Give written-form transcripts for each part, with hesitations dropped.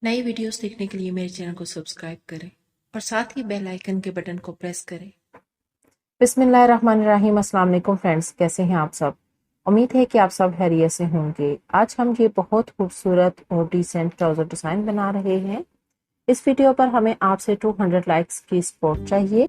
नई वीडियोस देखने के लिए मेरे चैनल को सब्सक्राइब करें और साथ ही बेल आइकन के बटन को प्रेस करें। बिस्मिल्लाहिर्रहमानिर्रहीम। अस्सलाम वालेकुम फ्रेंड्स, कैसे हैं आप सब। उम्मीद है कि आप सब खैरियत से होंगे। आज हम ये बहुत खूबसूरत और डिसेंट ट्राउजर डिज़ाइन बना रहे हैं। इस वीडियो पर हमें आपसे 200 लाइक्स की सपोर्ट चाहिए।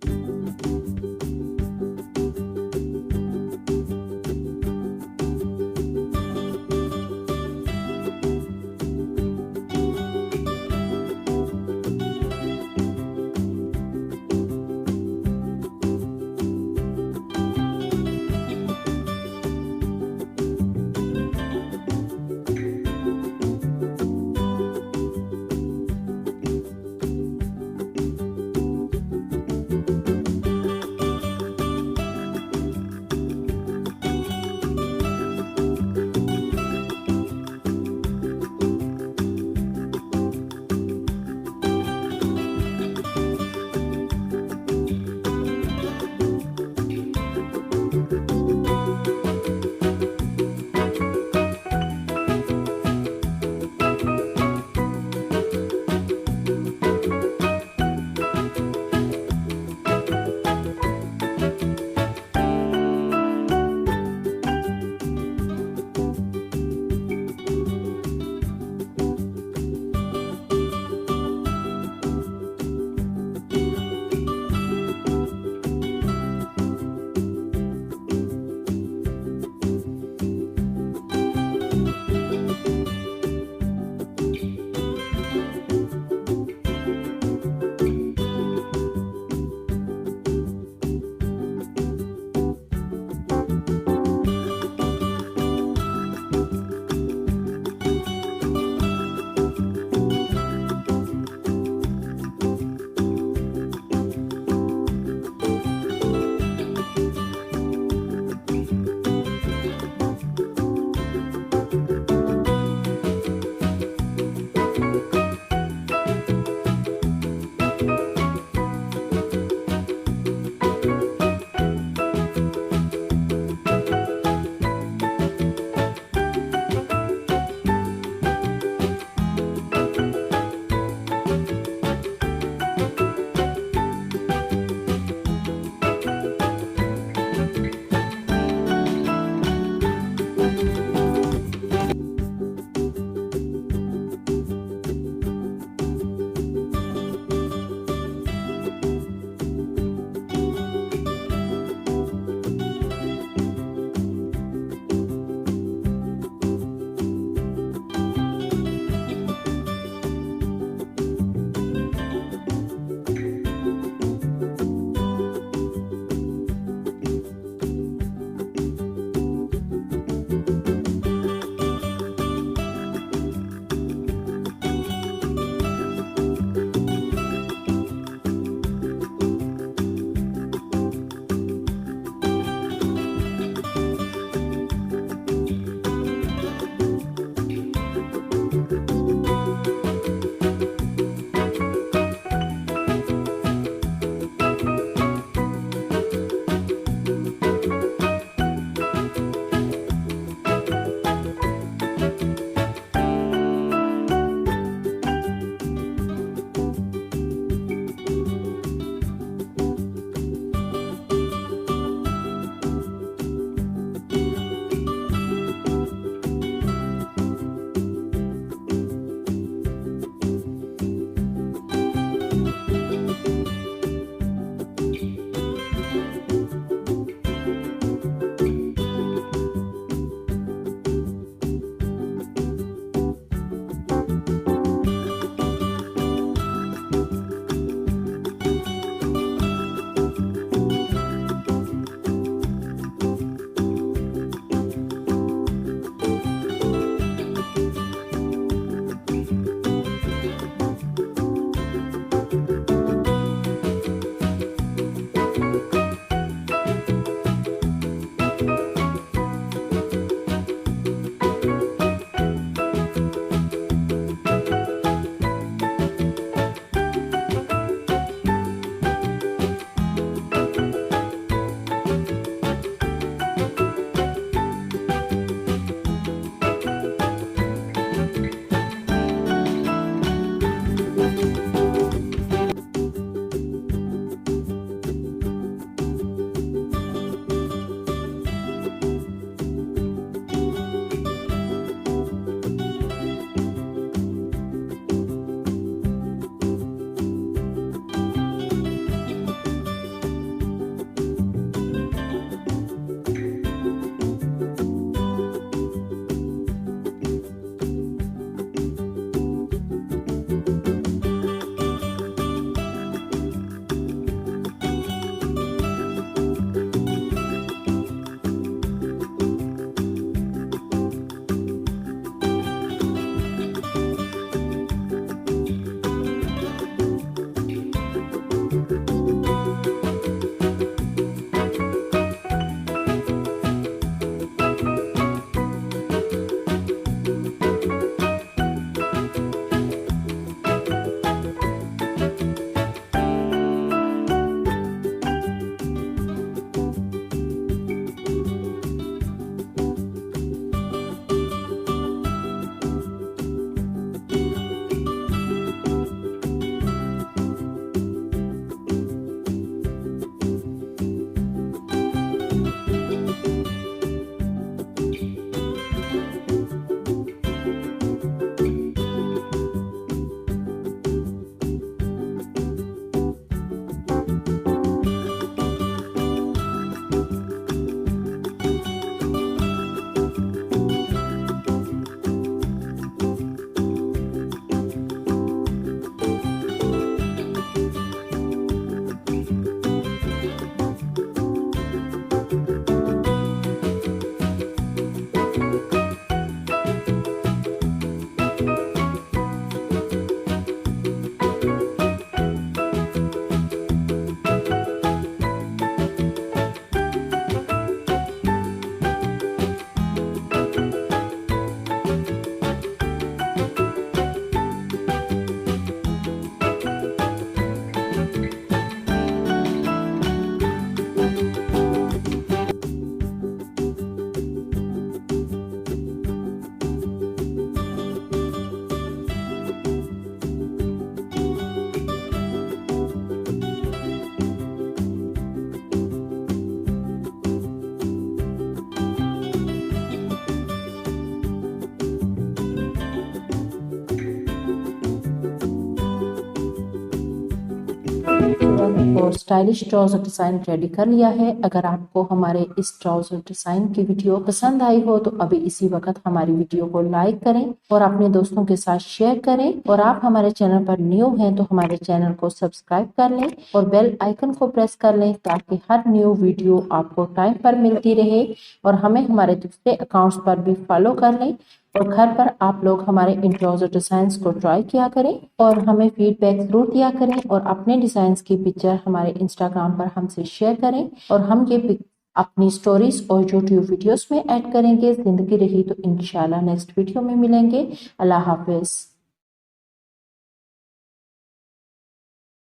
और स्टाइलिश ट्राउजर डिजाइन रेडी कर लिया है। अगर आपको हमारे इस ट्राउजर डिजाइन की वीडियो पसंद आई हो तो अभी इसी वक्त हमारी वीडियो को लाइक करें और अपने दोस्तों के साथ शेयर करें। और आप हमारे चैनल पर न्यू हैं तो हमारे चैनल को सब्सक्राइब कर लें और बेल आइकन को प्रेस कर लें ताकि हर न्यू वीडियो आपको टाइम पर मिलती रहे। और हमें हमारे दूसरे अकाउंट्स पर भी फॉलो कर लें और घर पर आप लोग हमारे इन ट्राउजर डिजाइंस को ट्राई किया करें और हमें फीडबैक जरूर दिया करें और अपने डिजाइंस की पिक्चर हमारे इंस्टाग्राम पर हमसे शेयर करें और हम ये अपनी स्टोरीज और यूट्यूब वीडियोस में ऐड करेंगे। जिंदगी रही तो इंशाल्लाह नेक्स्ट वीडियो में मिलेंगे। अल्लाह हाफिज।